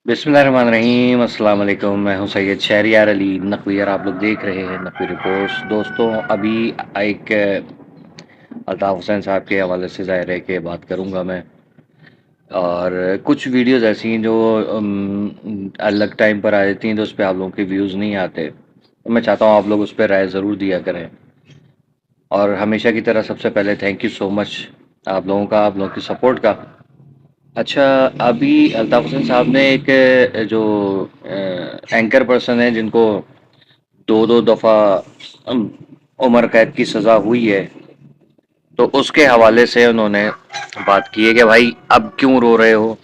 बिस्मिल्लाहिर्रहमानिर्रहीम अस्सलाम वालेकुम। मैं हूं सैयद शहरियार अली नकवी और आप लोग देख रहे हैं नकवी रिपोर्ट्स। दोस्तों, अभी एक अल्ताफ़ हुसैन साहब के हवाले से ज़ाहिर है कि बात करूंगा मैं। और कुछ वीडियोस ऐसी हैं जो अलग टाइम पर आ जाती हैं तो उस पर आप लोगों के व्यूज़ नहीं आते, तो मैं चाहता हूँ आप लोग उस पर राय ज़रूर दिया करें। और हमेशा की तरह सबसे पहले थैंक यू सो मच आप लोगों का, आप लोगों की सपोर्ट का। अच्छा, अभी अल्ताफ हुसैन साहब ने एक जो एंकर पर्सन है जिनको दो दो दफ़ा उम्र कैद की सज़ा हुई है, तो उसके हवाले से उन्होंने बात की है कि भाई अब क्यों रो रहे हो,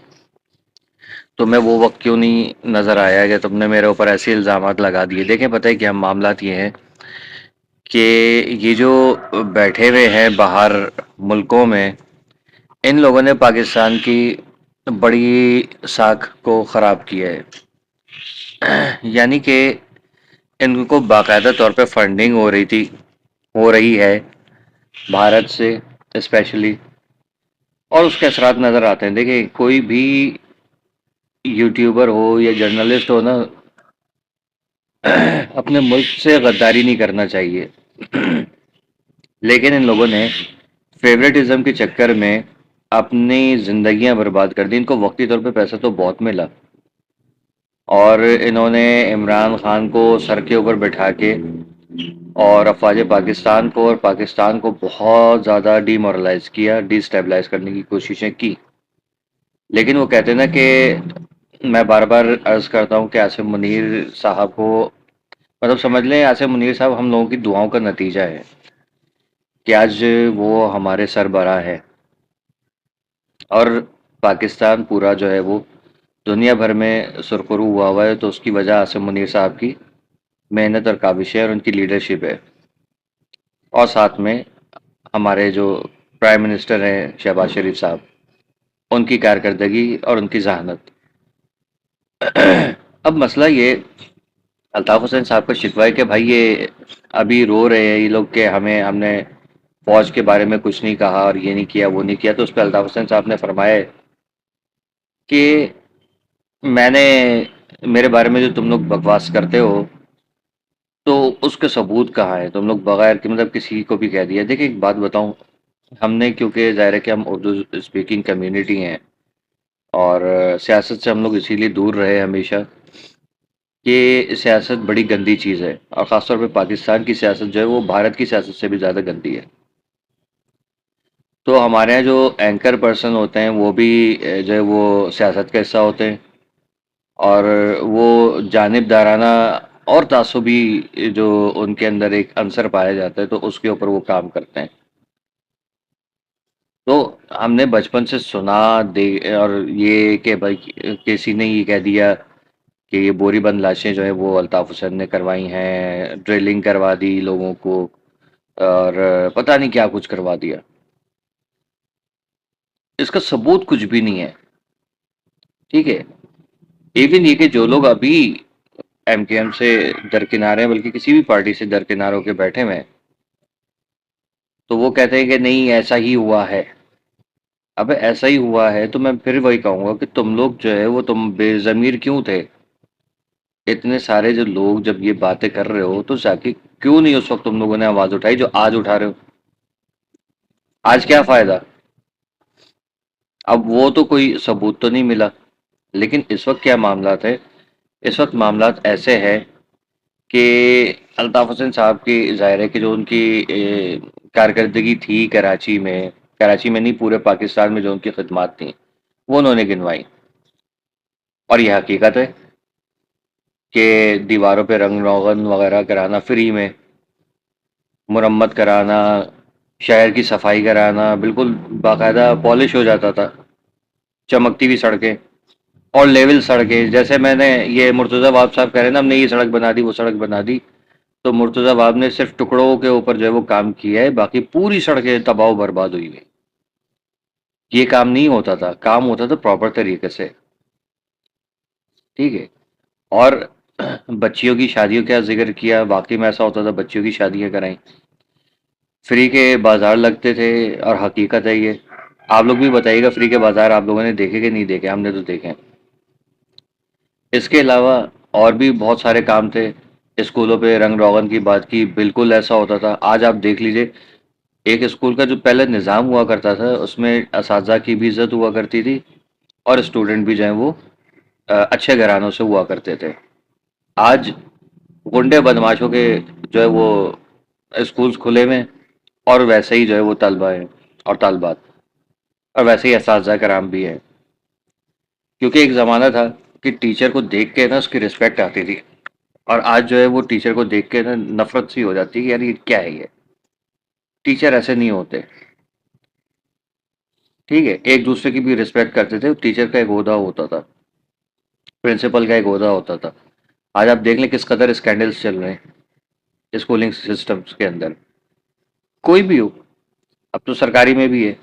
तुम्हें वो वक्त क्यों नहीं नज़र आया कि तुमने मेरे ऊपर ऐसे इल्ज़ामात लगा दिए। देखें, पता है कि हम मामलात ये हैं कि ये जो बैठे हुए हैं बाहर मुल्कों में, इन लोगों ने पाकिस्तान की बड़ी साख को ख़राब किया है। यानी कि इनको बाकायदा तौर पे फंडिंग हो रही है भारत से स्पेशली, और उसके असरात नज़र आते हैं। देखिए, कोई भी यूट्यूबर हो या जर्नलिस्ट हो ना, अपने मुल्क से गद्दारी नहीं करना चाहिए। लेकिन इन लोगों ने फेवरेटिज्म के चक्कर में अपनी जिंदगियां बर्बाद कर दी। इनको वक्ती तौर पे पैसा तो बहुत मिला, और इन्होंने इमरान खान को सर के ऊपर बैठा के और अफवाज पाकिस्तान को और पाकिस्तान को बहुत ज़्यादा डीमोरलाइज किया, डिस्टेबलाइज करने की कोशिशें की। लेकिन वो कहते हैं ना कि मैं बार बार अर्ज़ करता हूँ कि आसिम मुनीर साहब को, मतलब समझ लें आसिम मुनीर साहब हम लोगों की दुआओं का नतीजा है कि आज वो हमारे सरबराह है। और पाकिस्तान पूरा जो है वो दुनिया भर में सुरखरू हुआ है, तो उसकी वजह आसिम मुनीर साहब की मेहनत और काविशें और उनकी लीडरशिप है। और साथ में हमारे जो प्राइम मिनिस्टर हैं शहबाज शरीफ साहब, उनकी कारकर्दगी और उनकी जहानत। अब मसला ये, अल्ताफ हुसैन साहब का शिकवा है कि भाई ये अभी रो रहे हैं ये लोग कि हमने फौज के बारे में कुछ नहीं कहा और ये नहीं किया वो नहीं किया। तो उस पर अल्ताफ हुसैन साहब ने फरमाया है कि मैंने, मेरे बारे में जो तुम लोग बकवास करते हो तो उसके सबूत कहाँ है, तुम लोग बगैर कि मतलब किसी को भी कह दिया। देखिए, एक बात बताऊं, हमने, क्योंकि ज़ाहिर है कि हम उर्दू स्पीकिंग कम्युनिटी हैं और सियासत से हम लोग इसीलिए दूर रहे हमेशा कि सियासत बड़ी गंदी चीज़ है, और ख़ासतौर पे पाकिस्तान की सियासत जो है वो भारत की सियासत से भी ज़्यादा गंदी है। तो हमारे यहाँ जो एंकर पर्सन होते हैं वो भी जो है वो सियासत का हिस्सा होते हैं, और वो जानिबदाराना और तासुबी जो उनके अंदर एक अंसर पाया जाता है तो उसके ऊपर वो काम करते हैं। तो हमने बचपन से सुना दे, और ये कि भाई किसी ने ये कह दिया कि ये बोरीबंद लाशें जो है वो अल्ताफ हुसैन ने करवाई हैं, ड्रिलिंग करवा दी लोगों को, और पता नहीं क्या कुछ करवा दिया। इसका सबूत कुछ भी नहीं है, ठीक है। इवन ये कि जो लोग अभी एमकेएम से दरकिनार हैं, बल्कि किसी भी पार्टी से दरकिनार होकर बैठे हुए हैं, तो वो कहते हैं कि नहीं ऐसा ही हुआ है। अब ऐसा ही हुआ है तो मैं फिर वही कहूंगा कि तुम लोग जो है वो तुम बेज़मीर क्यों थे। इतने सारे जो लोग जब ये बातें कर रहे हो तो जाके क्यों नहीं उस वक्त तुम लोगों ने आवाज उठाई जो आज उठा रहे हो। आज क्या फायदा। अब वो तो कोई सबूत तो नहीं मिला, लेकिन इस वक्त क्या मामलात है, इस वक्त मामलात ऐसे है कि अल्ताफ हुसैन साहब की ज़ाहिर है कि जो उनकी कारकर्दगी थी कराची में नहीं पूरे पाकिस्तान में जो उनकी खिदमात थी वो उन्होंने गिनवाई। और यह हकीकत है कि दीवारों पे रंग रोगन वगैरह कराना फ्री में, मुरम्मत कराना, शहर की सफाई कराना, बिल्कुल बाकायदा पॉलिश हो जाता था, चमकती हुई सड़कें और लेवल सड़कें। जैसे मैंने ये मुर्तज़ा वाब साहब कह रहे हैं ना, हमने ये सड़क बना दी वो सड़क बना दी, तो मुर्तज़ा वाब ने सिर्फ टुकड़ों के ऊपर जो है वो काम किया है, बाकी पूरी सड़कें तबाह बर्बाद हुई हुई। ये काम नहीं होता था, काम होता था प्रॉपर तरीके से, ठीक है। और बच्चियों की शादियों का जिक्र किया, वाकई में ऐसा होता था, बच्चियों की शादियां कराई, फ्री के बाजार लगते थे। और हकीकत है ये, आप लोग भी बताइएगा फ्री के बाजार आप लोगों ने देखे कि नहीं देखे, हमने तो देखे हैं। اس کے علاوہ اور بھی بہت سارے کام تھے. اسکولوں پہ رنگ روغن کی بات کی، بالکل ایسا ہوتا تھا. آج آپ دیکھ لیجئے، ایک اسکول کا جو پہلے نظام ہوا کرتا تھا اس میں اساتذہ کی بھی عزت ہوا کرتی تھی، اور اسٹوڈنٹ بھی جو ہیں وہ اچھے گھرانوں سے ہوا کرتے تھے. آج غنڈے بدماشوں کے جو ہے وہ اسکولز کھلے میں، اور ویسے ہی جو ہے وہ طلبہ ہیں اور طالبات، اور ویسے ہی اساتذہ کرام بھی ہیں. کیونکہ ایک زمانہ تھا کہ ٹیچر کو دیکھ کے نا اس کی رسپیکٹ آتی تھی، اور آج جو ہے وہ ٹیچر کو دیکھ کے نا نفرت سی ہو جاتی ہے کہ یار یہ کیا ہے. یہ ٹیچر ایسے نہیں ہوتے. ٹھیک ہے، ایک دوسرے کی بھی رسپیکٹ کرتے تھے. ٹیچر کا ایک عہدہ ہوتا تھا، پرنسپل کا ایک عہدہ ہوتا تھا. آج آپ دیکھ لیں کس قدر اسکینڈلز چل رہے ہیں اسکولنگ سسٹمز کے اندر. کوئی بھی ہو، اب تو سرکاری میں بھی ہے،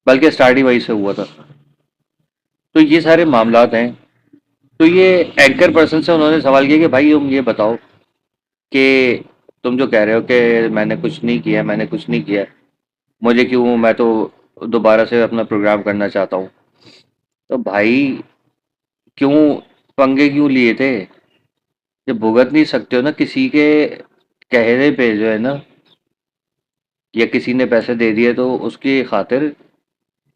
بلکہ اسٹارٹ ہی وہی سے ہوا تھا. تو یہ سارے معاملات ہیں. تو یہ اینکر پرسن سے انہوں نے سوال کیا کہ بھائی تم یہ بتاؤ کہ تم جو کہہ رہے ہو کہ میں نے کچھ نہیں کیا، میں نے کچھ نہیں کیا، مجھے کیوں، میں تو دوبارہ سے اپنا پروگرام کرنا چاہتا ہوں. تو بھائی کیوں پنگے کیوں لیے تھے؟ کہ بھگت نہیں سکتے ہو نا کسی کے کہنے پہ جو ہے نا، یا کسی نے پیسے دے دیے تو اس کی خاطر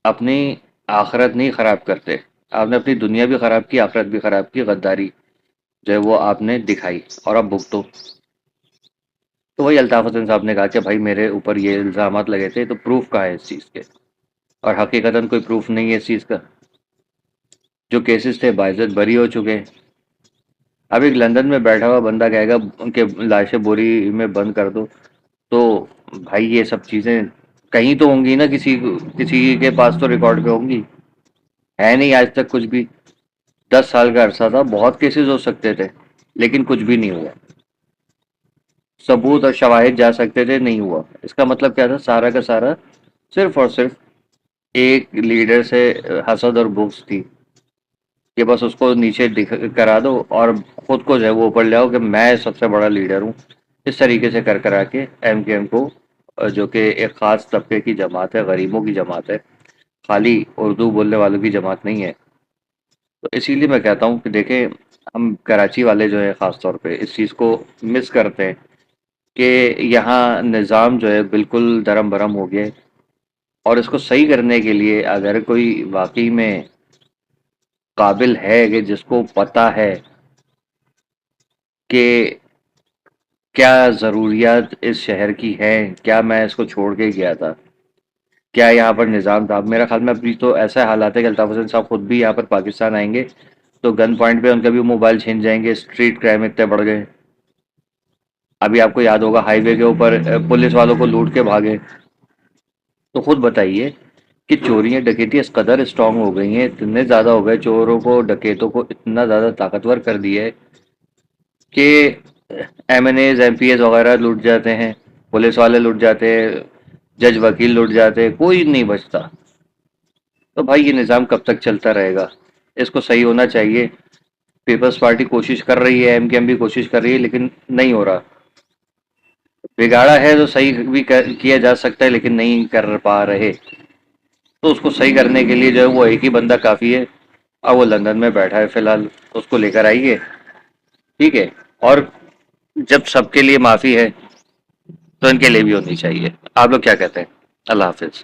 اپنی آخرت نہیں خراب کرتے. آپ نے اپنی دنیا بھی خراب کی، آخرت بھی خراب کی. غداری جو ہے وہ آپ نے دکھائی، اور اب بھگتو. تو وہی الطاف حسن صاحب نے کہا کہ بھائی میرے اوپر یہ الزامات لگے تھے، تو پروف کہاں ہے اس چیز کے؟ اور حقیقتاً کوئی پروف نہیں ہے اس چیز کا. جو کیسز تھے باعزت بری ہو چکے ہیں. اب ایک لندن میں بیٹھا ہوا بندہ کہے گا کہ لاشیں بوری میں بند کر دو، تو بھائی یہ سب چیزیں کہیں تو ہوں گی نا، کسی کے پاس تو ریکارڈ پہ ہوں گی. ہے نہیں آج تک کچھ بھی. 10 سال کا عرصہ تھا، بہت کیسز ہو سکتے تھے، لیکن کچھ بھی نہیں ہوا. ثبوت اور شواہد جا سکتے تھے، نہیں ہوا. اس کا مطلب کیا تھا؟ سارا کا سارا صرف اور صرف ایک لیڈر سے حسد اور بغض تھی، کہ بس اس کو نیچے کرا دو، اور خود کو جو ہے وہ اوپر لے آؤ کہ میں سب سے بڑا لیڈر ہوں. اس طریقے سے کرا کے ایم کیو ایم کو، جو کہ ایک خاص طبقے کی جماعت ہے، غریبوں کی جماعت ہے، خالی اردو بولنے والوں کی جماعت نہیں ہے. تو اسی لیے میں کہتا ہوں کہ دیکھیں، ہم کراچی والے جو ہے خاص طور پہ اس چیز کو مس کرتے ہیں کہ یہاں نظام جو ہے بالکل درم برم ہو گیا. اور اس کو صحیح کرنے کے لیے اگر کوئی واقعی میں قابل ہے، کہ جس کو پتہ ہے کہ کیا ضروریات اس شہر کی ہیں، کیا میں اس کو چھوڑ کے گیا تھا، کیا یہاں پر نظام تھا. میرا خیال میں ابھی تو ایسا حالات ہے کہ الطاف حسین صاحب خود بھی یہاں پر پاکستان آئیں گے تو گن پوائنٹ پہ ان کا بھی موبائل چھین جائیں گے. اسٹریٹ کرائم اتنے بڑھ گئے. ابھی آپ کو یاد ہوگا ہائی وے کے اوپر پولیس والوں کو لوٹ کے بھاگے. تو خود بتائیے کہ چوریاں ڈکیتی اس قدر اسٹرانگ ہو گئی ہیں، اتنے زیادہ ہو گئے، چوروں کو ڈکیتوں کو اتنا زیادہ طاقتور کر دیا ہے کہ M N As M P As وغیرہ لوٹ جاتے ہیں، پولیس والے لوٹ جاتے ہیں، جج وکیل لوٹ جاتے ہیں، کوئی نہیں بچتا. تو بھائی یہ نظام کب تک چلتا رہے گا؟ اس کو صحیح ہونا چاہیے. پیپلز پارٹی کوشش کر رہی ہے، ایم کیو ایم بھی کوشش کر رہی ہے، لیکن نہیں ہو رہا. بگاڑا ہے تو صحیح بھی کیا جا سکتا ہے، لیکن نہیں کر پا رہے. تو اس کو صحیح کرنے کے لیے جو ہے وہ ایک ہی بندہ کافی ہے، اور وہ لندن میں بیٹھا ہے فی الحال. اس کو لے کر آئیے. ٹھیک ہے. اور جب سب کے لیے معافی ہے تو ان کے لیے بھی ہونی چاہیے. آپ لوگ کیا کہتے ہیں؟ اللہ حافظ.